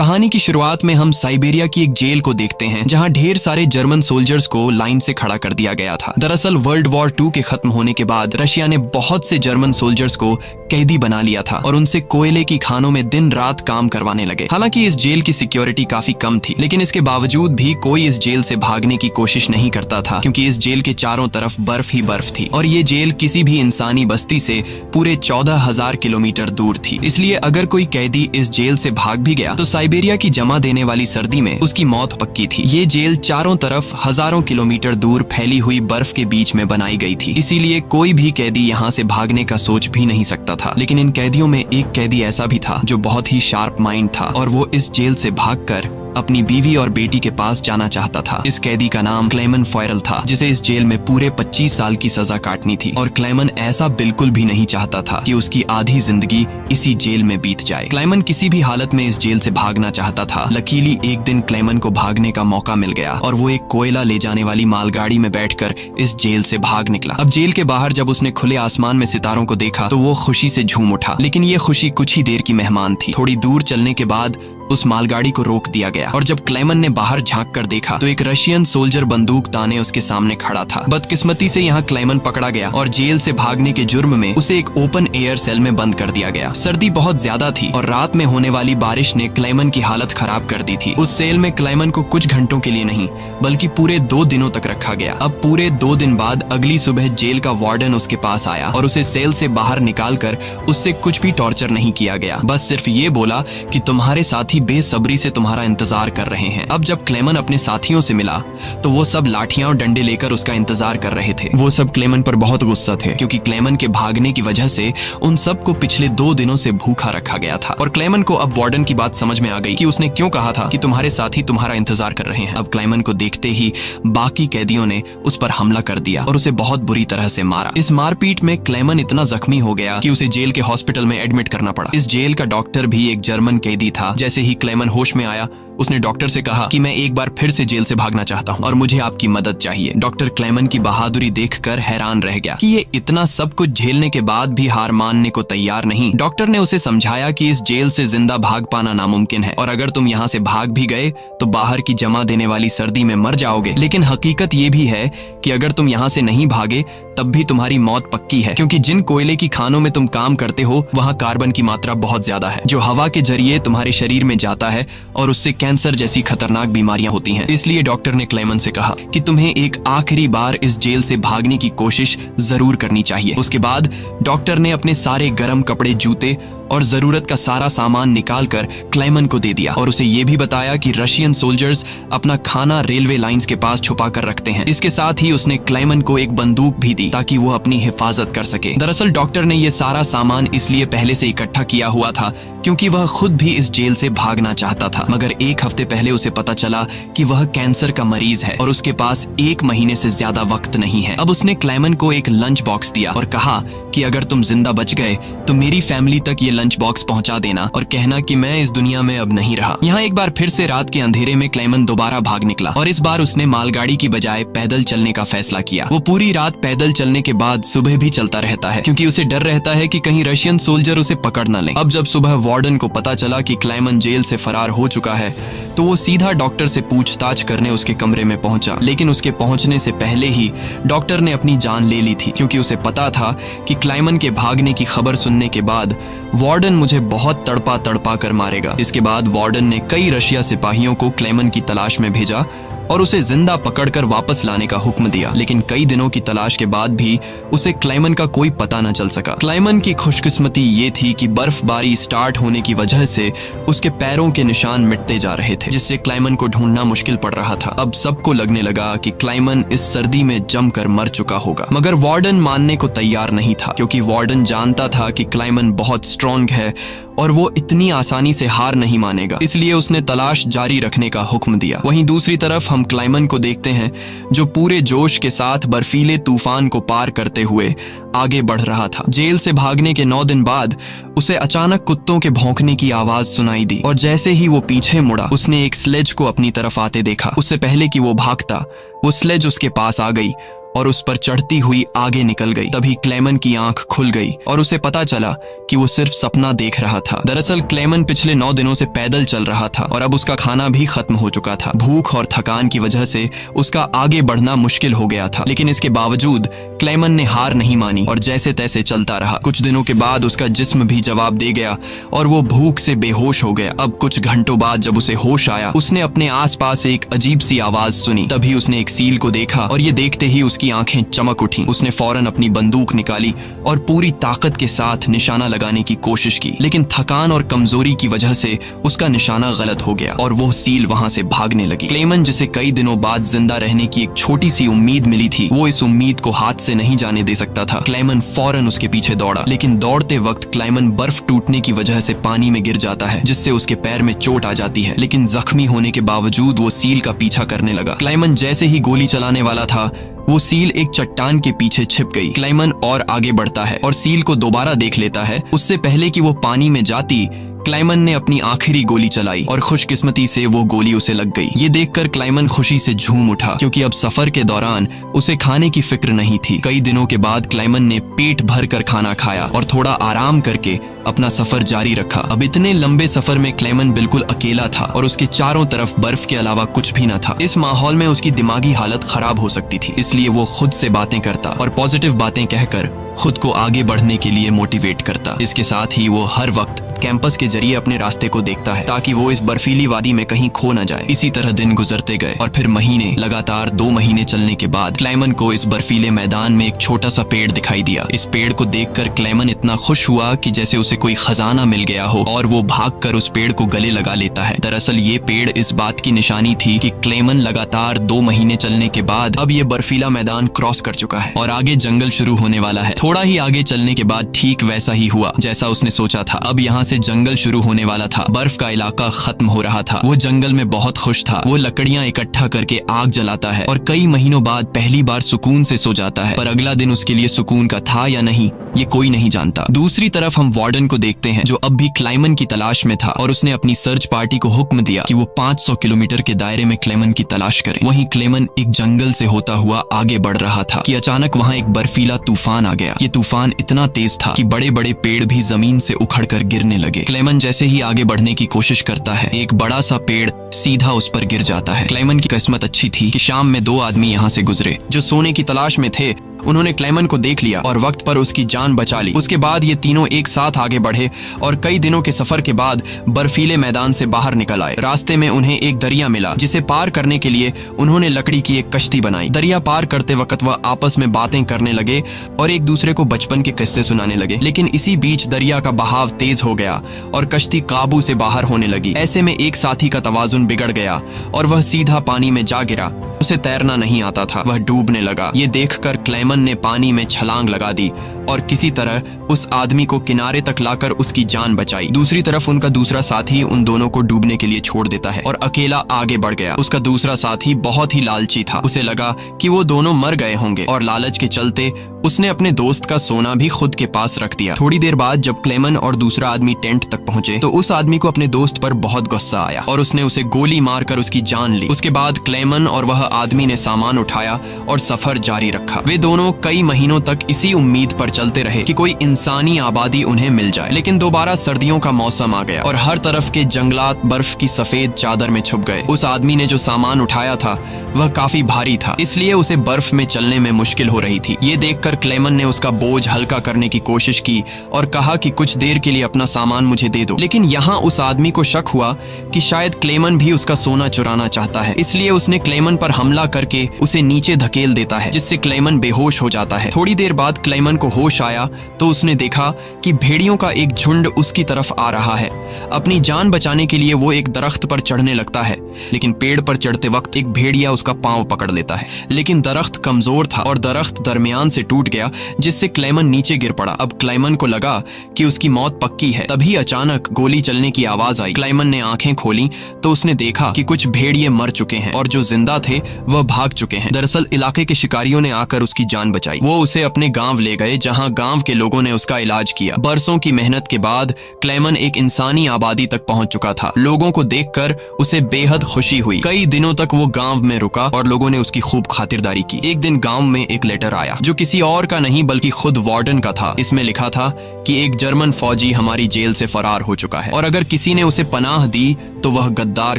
कहानी की शुरुआत में हम साइबेरिया की एक जेल को देखते हैं जहां ढेर सारे जर्मन सोल्जर्स को लाइन से खड़ा कर दिया गया था। दरअसल वर्ल्ड वॉर 2 के खत्म होने के बाद रशिया ने बहुत से जर्मन सोल्जर्स को कैदी बना लिया था और उनसे कोयले की खानों में दिन रात काम करवाने लगे। हालांकि इस जेल की सिक्योरिटी काफी कम थी, लेकिन इसके बावजूद भी कोई इस जेल से भागने की कोशिश नहीं करता था, क्योंकि इस जेल के चारों तरफ बर्फ ही बर्फ थी और ये जेल किसी भी इंसानी बस्ती से पूरे 14,000 किलोमीटर दूर थी। इसलिए अगर कोई कैदी इस जेल से भाग भी गया तो साइबेरिया की जमा देने वाली सर्दी में उसकी मौत पक्की थी। ये जेल चारों तरफ हजारों किलोमीटर दूर फैली हुई बर्फ के बीच में बनाई गई थी, इसीलिए कोई भी कैदी यहाँ से भागने का सोच भी नहीं सकता था। लेकिन इन कैदियों में एक कैदी ऐसा भी था जो बहुत ही शार्प माइंड था और वो इस जेल से भागकर अपनी बीवी और बेटी के पास जाना चाहता था। इस कैदी का नाम क्लेमन फॉयरल था, जिसे इस जेल में पूरे 25 साल की सजा काटनी थी और क्लेमन ऐसा बिल्कुल भी नहीं चाहता था कि उसकी आधी जिंदगी इसी जेल में बीत जाए। क्लेमन किसी भी हालत में इस जेल से भागना चाहता था। लकीली एक दिन क्लेमन को भागने का मौका मिल गया और वो एक कोयला ले जाने वाली मालगाड़ी में बैठकर इस जेल से भाग निकला। अब जेल के बाहर जब उसने खुले आसमान में सितारों को देखा तो वो खुशी से झूम उठा, लेकिन ये खुशी कुछ ही देर की मेहमान थी। थोड़ी दूर चलने के बाद उस मालगाड़ी को रोक दिया गया और जब क्लेमन ने बाहर झांक कर देखा तो एक रशियन सोल्जर बंदूक ताने उसके सामने खड़ा था। बदकिस्मती से यहाँ क्लेमन पकड़ा गया और जेल से भागने के जुर्म में उसे एक ओपन एयर सेल में बंद कर दिया गया। सर्दी बहुत ज्यादा थी और रात में होने वाली बारिश ने क्लेमन की हालत खराब कर दी थी। उस सेल में क्लेमन को कुछ घंटों के लिए नहीं बल्कि पूरे 2 दिनों तक रखा गया। अब पूरे 2 दिन बाद अगली सुबह जेल का वार्डन उसके पास आया और उसे सेल से बाहर निकाल कर उससे कुछ भी टॉर्चर नहीं किया गया। बस सिर्फ ये बोला कि तुम्हारे साथी बेसब्री से तुम्हारा इंतजार कर रहे हैं। अब जब क्लेमन अपने साथियों से मिला तो वो सब लाठियां और डंडे लेकर उसका इंतजार कर रहे थे। वो सब क्लेमन पर बहुत गुस्सा थे, क्योंकि क्लेमन के भागने की वजह से उन सबको पिछले 2 दिनों से भूखा रखा गया था। और क्लेमन को अब वार्डन की बात समझ में आ गई कि उसने क्यों कहा था कि तुम्हारे साथी तुम्हारा इंतजार कर रहे हैं। अब क्लेमन को देखते ही बाकी कैदियों ने उस पर हमला कर दिया और उसे बहुत बुरी तरह से मारा। इस मारपीट में क्लेमन इतना जख्मी हो गया कि उसे जेल के हॉस्पिटल में एडमिट करना पड़ा। इस जेल का डॉक्टर भी एक जर्मन कैदी था। जैसे ही क्लेमन होश में आया उसने डॉक्टर से कहा कि मैं एक बार फिर से जेल से भागना चाहता हूं और मुझे आपकी मदद चाहिए। डॉक्टर क्लेमन की बहादुरी देखकर हैरान रह गया कि ये इतना सब कुछ झेलने के बाद भी हार मानने को तैयार नहीं। डॉक्टर ने उसे समझाया कि इस जेल से जिंदा भाग पाना नामुमकिन है और अगर तुम यहाँ से भाग भी गए तो बाहर की जमा देने वाली सर्दी में मर जाओगे। लेकिन हकीकत ये भी है कि अगर तुम यहाँ से नहीं भागे तब भी तुम्हारी मौत पक्की है, क्योंकि जिन कोयले की खानों में तुम काम करते हो वहाँ कार्बन की मात्रा बहुत ज्यादा है, जो हवा के जरिए तुम्हारे शरीर में जाता है और उससे कैंसर जैसी खतरनाक बीमारियां होती हैं। इसलिए डॉक्टर ने क्लेमन से कहा कि तुम्हें एक आखिरी बार इस जेल से भागने की कोशिश जरूर करनी चाहिए। उसके बाद डॉक्टर ने अपने सारे गर्म कपड़े, जूते और जरूरत का सारा सामान निकालकर क्लेमन को दे दिया और उसे ये भी बताया कि रशियन सोल्जर्स अपना खाना रेलवे लाइंस के पास छुपा कर रखते हैं। इसके साथ ही उसने क्लेमन को एक बंदूक भी दी ताकि वो अपनी हिफाजत कर सके। दरअसल डॉक्टर ने ये सारा सामान इसलिए पहले से इकट्ठा किया हुआ था क्योंकि वह खुद भी इस जेल से भागना चाहता था, मगर 1 हफ्ते पहले उसे पता चला कि वह कैंसर का मरीज है और उसके पास 1 महीने से ज्यादा वक्त नहीं है। अब उसने क्लेमन को एक लंच बॉक्स दिया और कहा कि अगर तुम जिंदा बच गए तो मेरी फैमिली तक ये लंच बॉक्स पहुंचा देना और कहना कि मैं इस दुनिया में अब नहीं रहा। यहाँ एक बार फिर से रात के अंधेरे में क्लेमन दोबारा भाग निकला और इस बार उसने मालगाड़ी की बजाय पैदल चलने का फैसला किया। वो पूरी रात पैदल चलने के बाद सुबह भी चलता रहता है, क्योंकि उसे डर रहता है कि कहीं रशियन सोल्जर उसे पकड़ न लें। अब जब सुबह वार्डन को पता चला कि क्लेमन जेल से फरार हो चुका है तो वो सीधा डॉक्टर से पूछताछ करने उसके कमरे में पहुंचा। लेकिन उसके पहुंचने से पहले ही डॉक्टर ने अपनी जान ले ली थी, क्योंकि उसे पता था कि क्लेमन के भागने की खबर सुनने के बाद वार्डन मुझे बहुत तड़पा तड़पा कर मारेगा। इसके बाद वार्डन ने कई रशिया सिपाहियों को क्लेमन की तलाश में भेजा और उसे जिंदा पकड़कर वापस लाने का हुक्म दिया। लेकिन कई दिनों की तलाश के बाद भी उसे क्लेमन का कोई पता न चल सका। क्लेमन की खुशकिस्मती ये थी कि बर्फबारी स्टार्ट होने की वजह से उसके पैरों के निशान मिटते जा रहे थे, जिससे क्लेमन को ढूंढना मुश्किल पड़ रहा था। अब सबको लगने लगा कि क्लेमन इस सर्दी में जमकर मर चुका होगा, मगर वार्डन मानने को तैयार नहीं था, क्योंकि वार्डन जानता था कि क्लेमन बहुत स्ट्रॉन्ग है और वो इतनी आसानी से हार नहीं मानेगा। इसलिए उसने तलाश जारी रखने का हुक्म दिया। वहीं दूसरी तरफ हम क्लेमन को देखते हैं जो पूरे जोश के साथ बर्फीले तूफान को पार करते हुए आगे बढ़ रहा था। जेल से भागने के 9 दिन बाद उसे अचानक कुत्तों के भौंकने की आवाज सुनाई दी और जैसे ही वो पीछे मुड़ा उसने एक स्लेज को अपनी तरफ आते देखा। उससे पहले कि वो भागता वो स्लेज उसके पास आ गई और उस पर चढ़ती हुई आगे निकल गई। तभी क्लेमन की आंख खुल गई और उसे पता चला कि वो सिर्फ सपना देख रहा था। दरअसल क्लेमन पिछले 9 दिनों से पैदल चल रहा था और अब उसका खाना भी खत्म हो चुका था। भूख और थकान की वजह से उसका आगे बढ़ना मुश्किल हो गया था, लेकिन इसके बावजूद क्लेमन ने हार नहीं मानी और जैसे तैसे चलता रहा। कुछ दिनों के बाद उसका जिस्म भी जवाब दे गया और वो भूख से बेहोश हो गया। अब कुछ घंटों बाद जब उसे होश आया, उसने अपने आसपास एक अजीब सी आवाज सुनी। तभी उसने एक सील को देखा और ये देखते ही उसकी आंखें चमक उठी। उसने फौरन अपनी बंदूक निकाली और पूरी ताकत के साथ निशाना लगाने की कोशिश की, लेकिन थकान और कमजोरी की वजह से उसका निशाना गलत हो गया और वो सील वहां से भागने लगी। क्लेमन, जिसे कई दिनों बाद जिंदा रहने की एक छोटी सी उम्मीद मिली थी, वो इस उम्मीद को हाथ से नहीं जाने दे सकता था। क्लेमन फौरन उसके पीछे दौड़ा, लेकिन दौड़ते वक्त क्लेमन बर्फ टूटने की वजह से पानी में गिर जाता है, जिससे उसके पैर में चोट आ जाती है। लेकिन जख्मी होने के बावजूद वो सील का पीछा करने लगा। क्लेमन जैसे ही गोली चलाने वाला था, वो सील एक चट्टान के पीछे छिप गई। क्लेमन और आगे बढ़ता है और सील को दोबारा देख लेता है। उससे पहले कि वो पानी में जाती, क्लेमन ने अपनी आखिरी गोली चलाई और खुशकिस्मती से वो गोली उसे लग गई। ये देखकर क्लेमन खुशी से झूम उठा, क्योंकि अब सफर के दौरान उसे खाने की फिक्र नहीं थी। कई दिनों के बाद क्लेमन ने पेट भर कर खाना खाया और थोड़ा आराम करके अपना सफर जारी रखा। अब इतने लंबे सफर में क्लेमन बिल्कुल अकेला था और उसके चारों तरफ बर्फ के अलावा कुछ भी न था। इस माहौल में उसकी दिमागी हालत खराब हो सकती थी, इसलिए वो खुद से बातें करता और पॉजिटिव बातें कहकर खुद को आगे बढ़ने के लिए मोटिवेट करता। इसके साथ ही वो हर वक्त कैंपस के जरिए अपने रास्ते को देखता है, ताकि वो इस बर्फीली वादी में कहीं खो न जाए। इसी तरह दिन गुजरते गए और फिर महीने, लगातार 2 महीने चलने के बाद क्लेमन को इस बर्फीले मैदान में एक छोटा सा पेड़ दिखाई दिया। इस पेड़ को देखकर क्लेमन इतना खुश हुआ कि जैसे उसे कोई खजाना मिल गया हो और वो भागकर उस पेड़ को गले लगा लेता है। दरअसल ये पेड़ इस बात की निशानी थी कि क्लेमन लगातार 2 महीने चलने के बाद अब ये बर्फीला मैदान क्रॉस कर चुका है और आगे जंगल शुरू होने वाला है। थोड़ा ही आगे चलने के बाद ठीक वैसा ही हुआ जैसा उसने सोचा था। अब यहाँ से जंगल शुरू होने वाला था। बर्फ का इलाका खत्म हो रहा था। वो जंगल में बहुत खुश था। वो लकड़ियां इकट्ठा करके आग जलाता है और कई महीनों बाद पहली बार सुकून से सो जाता है। पर अगला दिन उसके लिए सुकून का था या नहीं, ये कोई नहीं जानता। दूसरी तरफ हम वार्डन को देखते हैं, जो अब भी क्लेमन की तलाश में था और उसने अपनी सर्च पार्टी को हुक्म दिया कि वो 500 किलोमीटर के दायरे में क्लेमन की तलाश करें। वहीं क्लेमन एक जंगल से होता हुआ आगे बढ़ रहा था कि अचानक वहां एक बर्फीला तूफान आ गया। ये तूफान इतना तेज था कि बड़े बड़े पेड़ भी जमीन से उखड़कर गिरने लगे। क्लेमन जैसे ही आगे बढ़ने की कोशिश करता है, एक बड़ा सा पेड़ सीधा उस पर गिर जाता है। क्लेमन की किस्मत अच्छी थी कि शाम में 2 आदमी यहाँ से गुजरे जो सोने की तलाश में थे। उन्होंने क्लेमन को देख लिया और वक्त पर उसकी जान बचा ली। उसके बाद ये तीनों एक साथ आगे बढ़े और कई दिनों के सफर के बाद बर्फीले मैदान से बाहर निकल आए। रास्ते में उन्हें एक दरिया मिला, जिसे पार करने के लिए उन्होंने लकड़ी की एक कश्ती बनाई। दरिया पार करते वक्त वह आपस में बातें करने लगे और एक दूसरे को बचपन के किस्से सुनाने लगे। लेकिन इसी बीच दरिया का बहाव तेज हो गया और कश्ती काबू से बाहर होने लगी। ऐसे में एक साथी का तवाजुन बिगड़ गया और वह सीधा पानी में जा गिरा। उसे तैरना नहीं आता था, वह डूबने लगा। ये देखकर क्लेमन ने पानी में छलांग लगा दी और किसी तरह उस आदमी को किनारे तक लाकर उसकी जान बचाई। दूसरी तरफ उनका दूसरा साथी उन दोनों को डूबने के लिए छोड़ देता है और अकेला आगे बढ़ गया। उसका दूसरा साथी बहुत ही लालची था। उसे लगा कि वो दोनों मर गए होंगे और लालच के चलते उसने अपने दोस्त का सोना भी खुद के पास रख दिया। थोड़ी देर बाद जब क्लेमन और दूसरा आदमी टेंट तक पहुंचे तो उस आदमी को अपने दोस्त पर बहुत गुस्सा आया और उसने उसे गोली मारकर उसकी जान ली। उसके बाद क्लेमन और वह आदमी ने सामान उठाया और सफर जारी रखा। वे दोनों कई महीनों तक इसी उम्मीद पर चलते रहे कि कोई इंसानी आबादी उन्हें मिल जाए। लेकिन दोबारा सर्दियों का मौसम आ गया और हर तरफ के जंगलात बर्फ की सफेद चादर में छुप गए। उस आदमी ने जो सामान उठाया था वह काफी भारी था, इसलिए उसे बर्फ में चलने में मुश्किल हो रही थी। ये देखकर क्लेमन ने उसका बोझ हल्का करने की कोशिश की और कहा कि कुछ देर के लिए अपना सामान मुझे दे दो। लेकिन यहाँ उस आदमी को शक हुआ कि शायद क्लेमन भी उसका सोना चुराना चाहता है, इसलिए उसने क्लेमन पर हमला करके उसे नीचे धकेल देता है, जिससे क्लेमन बेहोश हो जाता है। थोड़ी देर बाद क्लेमन को होश आया तो उसने देखा कि भेड़ियों का एक झुंड उसकी तरफ आ रहा है। अपनी जान बचाने के लिए वो एक दरख्त पर चढ़ने लगता है, लेकिन पेड़ पर चढ़ते वक्त एक भेड़िया उसका पांव पकड़ लेता है। लेकिन दरख्त कमजोर था और दरख्त दरमियान से टूट टूट गया जिससे क्लेमन नीचे गिर पड़ा। अब क्लेमन को लगा कि उसकी मौत पक्की है। तभी अचानक गोली चलने की आवाज आई। क्लेमन ने आंखें खोली तो उसने देखा कि कुछ भेड़िए मर चुके हैं और जो जिंदा थे वह भाग चुके हैं। दरअसल इलाके के शिकारियों ने आकर उसकी जान बचाई। वो उसे अपने गांव ले गए जहां गांव के लोगों ने उसका इलाज किया। बरसों की मेहनत के बाद क्लेमन एक इंसानी आबादी तक पहुंच चुका था। लोगों को देखकर उसे बेहद खुशी हुई। कई दिनों तक वो गांव में रुका और लोगों ने उसकी खूब खातिरदारी की। एक दिन गांव में एक लेटर आया जो किसी और का नहीं बल्कि खुद वार्डन का था। इसमें लिखा था कि एक जर्मन फौजी हमारी जेल से फरार हो चुका है और अगर किसी ने उसे पनाह दी तो वह गद्दार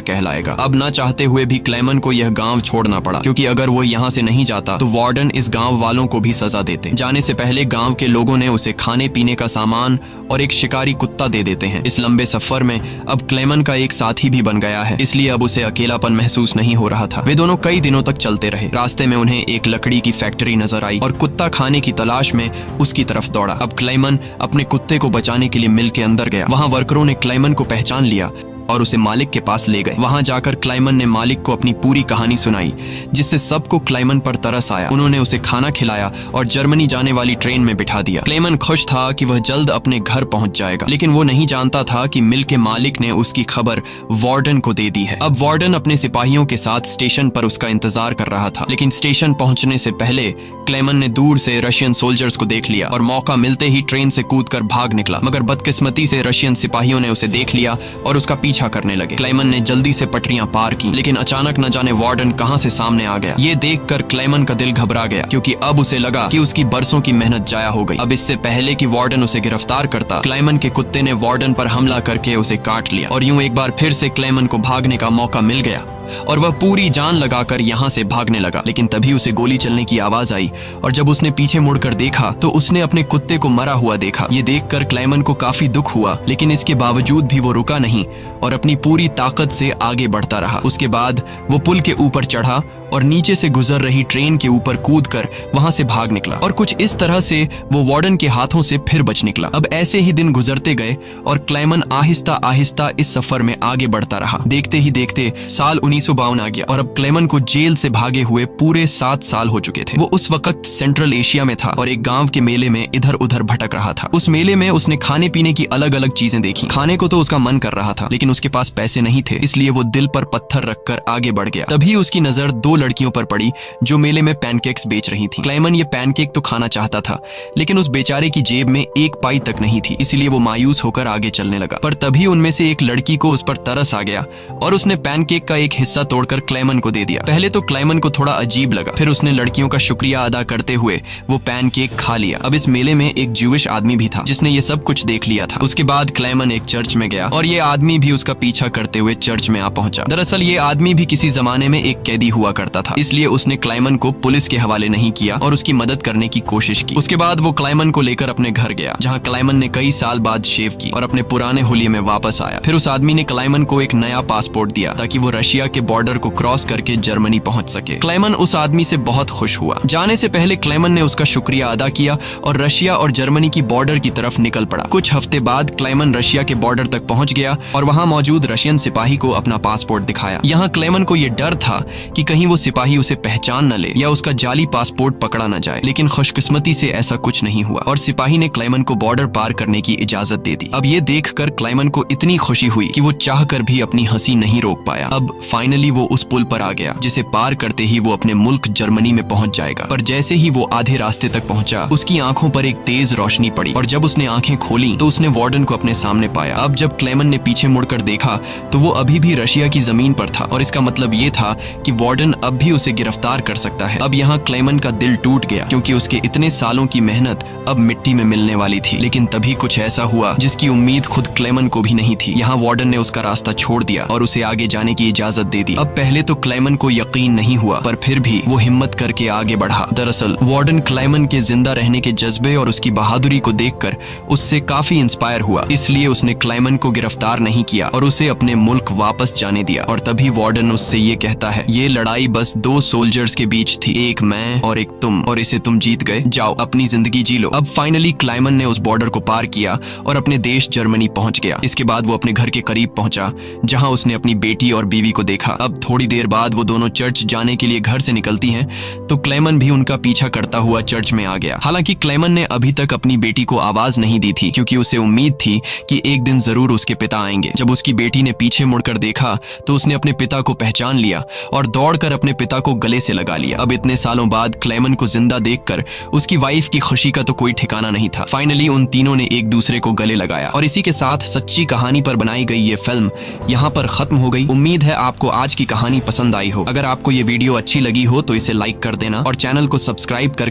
कहलाएगा। अब ना चाहते हुए भी क्लेमन को यह गांव छोड़ना पड़ा, क्योंकि अगर वो यहाँ से नहीं जाता तो वार्डन इस गांव वालों को भी सजा देते। जाने से पहले गांव के लोगों ने उसे खाने पीने का सामान और एक शिकारी कुत्ता दे देते हैं। इस लंबे सफर में अब क्लेमन का एक साथी भी बन गया है, इसलिए अब उसे अकेलापन महसूस नहीं हो रहा था। वे दोनों कई दिनों तक चलते रहे। रास्ते में उन्हें एक लकड़ी की फैक्ट्री नजर आई और कुत्ता खाने की तलाश में उसकी तरफ दौड़ा। अब क्लेमन अपने कुत्ते को बचाने के लिए मिल के अंदर गया। वहां वर्करों ने क्लेमन को पहचान लिया और उसे मालिक के पास ले गए। वहां जाकर क्लेमन ने मालिक को अपनी पूरी कहानी सुनाई, जिससे सबको क्लेमन पर तरस आया। उन्होंने उसे खाना खिलाया और जर्मनी जाने वाली ट्रेन में बिठा दिया। क्लेमन खुश था कि वह जल्द अपने घर पहुंच जाएगा, लेकिन वो नहीं जानता था कि मिल के मालिक ने उसकी खबर वार्डन को दे दी है। अब वार्डन अपने सिपाहियों के साथ स्टेशन पर उसका इंतजार कर रहा था, लेकिन स्टेशन पहुंचने से पहले क्लेमन ने दूर से रशियन सोल्जर्स को देख लिया और मौका मिलते ही ट्रेन से कूदकर भाग निकला। मगर बदकिस्मती से रशियन सिपाहियों ने उसे देख लिया और उसका पीछा करने लगे। क्लेमन ने जल्दी से पटरियां पार की, लेकिन अचानक न जाने वार्डन कहां से सामने आ गया। ये देखकर क्लेमन का दिल घबरा गया, क्योंकि अब उसे लगा कि उसकी बरसों की मेहनत जाया हो गई। अब इससे पहले कि वार्डन उसे गिरफ्तार करता, क्लेमन के कुत्ते ने वार्डन पर हमला करके उसे काट लिया और यूं एक बार फिर से क्लेमन को भागने का मौका मिल गया और वह पूरी जान लगाकर यहाँ से भागने लगा। लेकिन तभी उसे गोली चलने की आवाज आई और जब उसने पीछे मुड़कर देखा तो उसने अपने कुत्ते को मरा हुआ देखा। ये देखकर क्लेमन को काफी दुख हुआ, लेकिन इसके बावजूद भी वो रुका नहीं और अपनी पूरी ताकत से आगे बढ़ता रहा। उसके बाद वो पुल के ऊपर चढ़ा और नीचे से गुजर रही ट्रेन के ऊपर कूदकर वहां से भाग निकला और कुछ इस तरह से वो वार्डन के हाथों से फिर बच निकला। अब ऐसे ही दिन गुजरते गए और क्लेमन आहिस्ता आहिस्ता इस सफर में आगे बढ़ता रहा। देखते ही देखते साल 1952 आ गया और अब क्लेमन को जेल से भागे हुए पूरे 7 साल हो चुके थे। वो उस वक्त सेंट्रल एशिया में था और एक गांव के मेले में इधर उधर भटक रहा था। उस मेले में उसने खाने पीने की अलग अलग चीजें देखी। खाने को तो उसका मन कर रहा था, लेकिन उसके पास पैसे नहीं थे, इसलिए वो दिल पर पत्थर रखकर आगे बढ़ गया। तभी उसकी नजर 2 लड़कियों पर पड़ी जो मेले में पैनकेक्स बेच रही थी। क्लेमन ये पैनकेक तो खाना चाहता था, लेकिन उस बेचारे की जेब में 1 पाई तक नहीं थी, इसलिए वो मायूस होकर आगे चलने लगा। पर तभी उनमें से एक लड़की को उस पर तरस आ गया और उसने पैनकेक का एक हिस्सा तोड़कर क्लेमन को दे दिया। पहले तो क्लेमन को थोड़ा अजीब लगा, फिर उसने लड़कियों का शुक्रिया अदा करते हुए वो पैनकेक खा लिया। अब इस मेले में एक ज्यूइश आदमी भी था जिसने ये सब कुछ देख लिया था। उसके बाद क्लेमन एक चर्च में गया और ये आदमी भी उसका पीछा करते हुए चर्च में आ पहुंचा। दरअसल ये आदमी भी किसी जमाने में एक कैदी हुआ करता था, इसलिए उसने क्लेमन को पुलिस के हवाले नहीं किया और उसकी मदद करने की कोशिश की। उसके बाद वो क्लेमन को लेकर अपने घर गया, जहां क्लेमन ने कई साल बाद शेव की और अपने पुराने हुलिये में वापस आया। फिर उस आदमी ने क्लेमन को एक नया पासपोर्ट दिया ताकि वो रशिया के बॉर्डर को क्रॉस करके जर्मनी पहुंच सके। क्लेमन उस आदमी से बहुत खुश हुआ। जाने से पहले क्लेमन ने उसका शुक्रिया अदा किया और रशिया और जर्मनी की बॉर्डर की तरफ निकल पड़ा। कुछ हफ्ते बाद क्लेमन रशिया के बॉर्डर तक पहुंच गया और वहां मौजूद रशियन सिपाही को अपना पासपोर्ट दिखाया। यहाँ क्लेमन को यह डर था कि कहीं वो सिपाही उसे पहचान न ले या उसका जाली पासपोर्ट पकड़ा न जाए, लेकिन खुशकिस्मती से ऐसा कुछ नहीं हुआ और सिपाही ने क्लेमन को बॉर्डर पार करने की इजाजत दे दी। अब ये देखकर क्लेमन को इतनी खुशी हुई कि वो चाहकर भी अपनी हंसी नहीं रोक पाया। अब फाइनली वो उस पुल पर आ गया, जिसे पार करते ही वो अपने मुल्क जर्मनी में पहुंच जाएगा। पर जैसे ही वो आधे रास्ते तक पहुंचा, उसकी आंखों पर एक तेज रोशनी पड़ी और जब उसने आंखें खोली तो उसने वार्डन को अपने सामने पाया। अब जब क्लेमन ने पीछे मुड़कर देखा तो वो अभी भी रशिया की जमीन पर था और इसका मतलब ये था कि वार्डन अब भी उसे गिरफ्तार कर सकता है। अब यहाँ क्लेमन का दिल टूट गया, क्योंकि उसके इतने सालों की मेहनत अब मिट्टी में मिलने वाली थी। लेकिन तभी कुछ ऐसा हुआ जिसकी उम्मीद खुद क्लेमन को भी नहीं थी। यहाँ वार्डन ने उसका रास्ता छोड़ दिया और उसे आगे जाने की इजाजत दे दी। अब पहले तो क्लेमन को यकीन नहीं हुआ, पर फिर भी वो हिम्मत करके आगे बढ़ा। दरअसल वार्डन क्लेमन के जिंदा रहने के जज्बे और उसकी बहादुरी को देखकर उससे काफी इंस्पायर हुआ, इसलिए उसने क्लेमन को गिरफ्तार नहीं किया और उसे अपने मुल्क वापस जाने दिया। और तभी वार्डन उससे ये कहता है, ये लड़ाई बस दो सोल्जर्स के बीच थी, एक मैं और एक तुम, और इसे तुम जीत गए। जाओ अपनी जिंदगी जी लो। अब फाइनली क्लाइमन ने उस बॉर्डर को पार किया और अपने देश जर्मनी पहुंच गया। इसके बाद वो अपने घर के करीब पहुंचा जहां उसने अपनी बेटी और बीवी को देखा। अब थोड़ी देर बाद वो दोनों चर्च जाने के लिए घर से निकलती हैं तो क्लेमन भी उनका पीछा करता हुआ चर्च में आ गया। हालांकि क्लेमन ने अभी तक अपनी बेटी को आवाज नहीं दी थी क्योंकि उसे उम्मीद थी कि एक दिन जरूर उसके पिता आएंगे। जब उसकी बेटी ने पीछे मुड़कर देखा तो उसने अपने पिता को पहचान लिया और दौड़कर अपने पिता को गले से लगा लिया। अब इतने सालों बाद क्लेमन को जिंदा देखकर उसकी वाइफ की खुशी का तो कोई ठिकाना नहीं था। फाइनली उन तीनों ने एक दूसरे को गले लगाया और इसी के साथ सच्ची कहानी पर बनाई गई ये फिल्म यहाँ पर खत्म हो गई। उम्मीद है आपको आज की कहानी पसंद आई हो। अगर आपको ये वीडियो अच्छी लगी हो तो इसे लाइक कर देना और चैनल को सब्सक्राइब कर